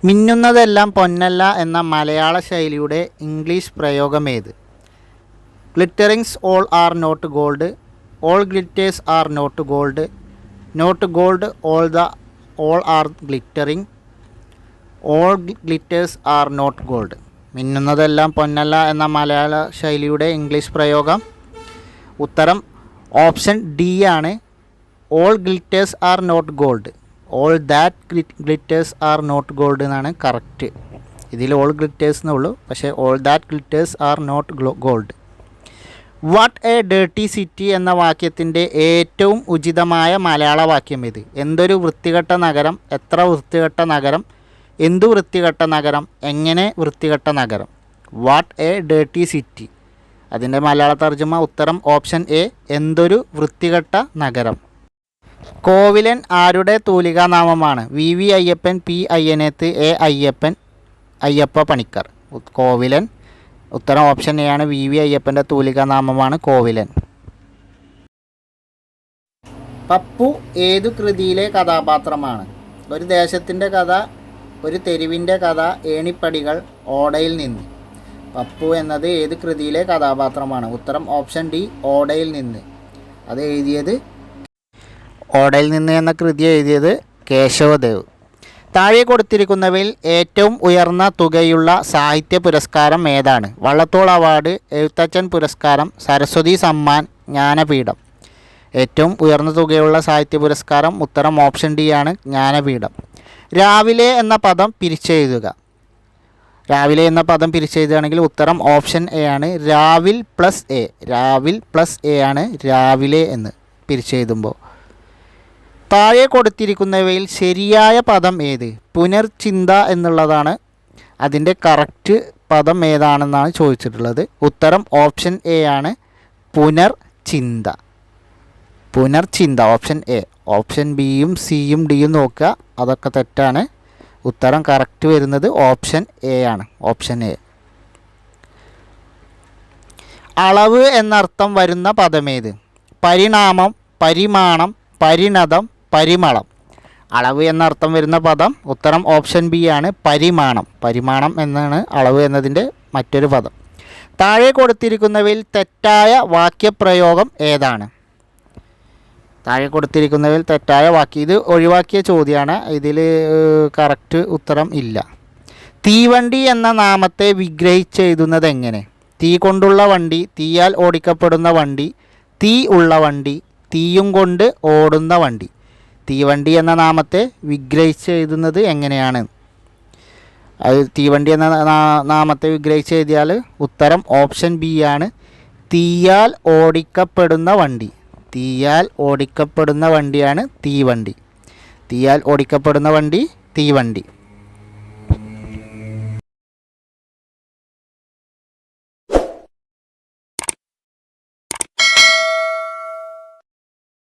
മിന്നുന്നതെല്ലാം പൊന്നല്ല എന്ന മലയാള ശൈലിയുടെ ഇംഗ്ലീഷ് പ്രയോഗമേത്? Glitterings all are not gold, all glitters are not gold, not gold all are glittering, all glitters are not gold. മിന്നുന്നതെല്ലാം പൊന്നല്ല എന്ന മലയാള ശൈലിയുടെ ഇംഗ്ലീഷ് പ്രയോഗം. ഉത്തരം ഓപ്ഷൻ ഡി ആണ്. All glitters are not gold. All that glitters are not gold എന്നാണ് correct. ഇതിൽ ഓൾ ഗ്ലിറ്റേഴ്സ് എന്നുള്ളൂ, പക്ഷേ all that glitters are not gold. What a dirty city എന്ന വാക്യത്തിൻ്റെ ഏറ്റവും ഉചിതമായ മലയാള വാക്യം ഇത്? എന്തൊരു വൃത്തികെട്ട നഗരം, എത്ര വൃത്തികെട്ട നഗരം, എന്തു വൃത്തികെട്ട നഗരം, എങ്ങനെ വൃത്തികെട്ട നഗരം. വാട്ട് എ ഡേർട്ടി സിറ്റി, അതിൻ്റെ മലയാള തർജ്ജമ ഉത്തരം ഓപ്ഷൻ എ, എന്തൊരു വൃത്തികെട്ട നഗരം. കോവിലൻ ആരുടെ തൂലികാനാമമാണ്? V V Ayyappan, P Ayyaneth, A Ayyappan, Ayyappa Panicker. Kovilan ഉത്തരം ഓപ്ഷൻ എ ആണ്. വി വി അയ്യപ്പൻ്റെ തൂലികാനാമമാണ് കോവിലൻ. പപ്പു ഏതു കൃതിയിലെ കഥാപാത്രമാണ്? ഒരു ദേശത്തിൻ്റെ കഥ, ഒരു തെരുവിൻ്റെ കഥ, ഏണിപ്പടികൾ, ഓടയിൽ നിന്ന്. പപ്പു എന്നത് ഏത് കൃതിയിലെ കഥാപാത്രമാണ്? ഉത്തരം ഓപ്ഷൻ ഡി, ഓടയിൽ നിന്ന്. അത് എഴുതിയത് ഓടയിൽ നിന്ന് എന്ന കൃതി എഴുതിയത് കേശവദേവ്. താഴെ കൊടുത്തിരിക്കുന്നവയിൽ ഏറ്റവും ഉയർന്ന തുകയുള്ള സാഹിത്യ പുരസ്കാരം ഏതാണ്? വള്ളത്തോൾ അവാർഡ്, എഴുത്തച്ഛൻ പുരസ്കാരം, സരസ്വതി സമ്മാൻ, ജ്ഞാനപീഠം. ഏറ്റവും ഉയർന്ന തുകയുള്ള സാഹിത്യ പുരസ്കാരം ഉത്തരം ഓപ്ഷൻ ഡി ആണ്, ജ്ഞാനപീഠം. രാവിലെ എന്ന പദം പിരിച്ചെഴുതുക. രാവിലെ എന്ന പദം പിരിച്ചെഴുതുകയാണെങ്കിൽ ഉത്തരം ഓപ്ഷൻ എ ആണ്, രാവിൽ പ്ലസ് എ. രാവിൽ പ്ലസ് എ ആണ് രാവിലെ എന്ന് പിരിച്ചെഴുതുമ്പോൾ. താഴെ കൊടുത്തിരിക്കുന്നവയിൽ ശരിയായ പദം ഏത്? പുനർചിന്ത എന്നുള്ളതാണ്. അതിൻ്റെ കറക്റ്റ് പദം ഏതാണെന്നാണ് ചോദിച്ചിട്ടുള്ളത്. ഉത്തരം ഓപ്ഷൻ എ ആണ്, പുനർചിന്ത. പുനർചിന്ത ഓപ്ഷൻ എ. ഓപ്ഷൻ ബിയും സിയും ഡിയും നോക്കുക, അതൊക്കെ തെറ്റാണ്. ഉത്തരം കറക്റ്റ് വരുന്നത് ഓപ്ഷൻ എ ആണ്, ഓപ്ഷൻ എ. അളവ് എന്നർത്ഥം വരുന്ന പദമേത്? പരിണാമം, പരിമാണം, പരിണതം, പരിമളം. അളവ് എന്നർത്ഥം വരുന്ന പദം ഉത്തരം ഓപ്ഷൻ ബി ആണ്, പരിമാണം. പരിമാണം എന്നാണ് അളവ് എന്നതിൻ്റെ മറ്റൊരു പദം. താഴെ കൊടുത്തിരിക്കുന്നവയിൽ തെറ്റായ വാക്യപ്രയോഗം ഏതാണ്? താഴെ കൊടുത്തിരിക്കുന്നവയിൽ തെറ്റായ വാക്യം, ഇത് ഒഴിവാക്കിയ ചോദ്യമാണ്, ഇതിൽ കറക്റ്റ് ഉത്തരം ഇല്ല. തീവണ്ടി എന്ന നാമത്തെ വിഗ്രഹിച്ചെഴുതുന്നത് എങ്ങനെ? തീ കൊണ്ടുള്ള വണ്ടി, തീയാൽ ഓടിക്കപ്പെടുന്ന വണ്ടി, തീ ഉള്ള വണ്ടി, തീയും കൊണ്ട് ഓടുന്ന വണ്ടി. തീവണ്ടി എന്ന നാമത്തെ വിഗ്രഹിച്ചെഴുതുന്നത് എങ്ങനെയാണ്? അത് തീവണ്ടി എന്ന നാമത്തെ വിഗ്രഹിച്ചെഴുതിയാൽ ഉത്തരം ഓപ്ഷൻ ബി ആണ്, തീയാൽ ഓടിക്കപ്പെടുന്ന വണ്ടി. തീയാൽ ഓടിക്കപ്പെടുന്ന വണ്ടിയാണ് തീവണ്ടി. തീയാൽ ഓടിക്കപ്പെടുന്ന വണ്ടി തീവണ്ടി.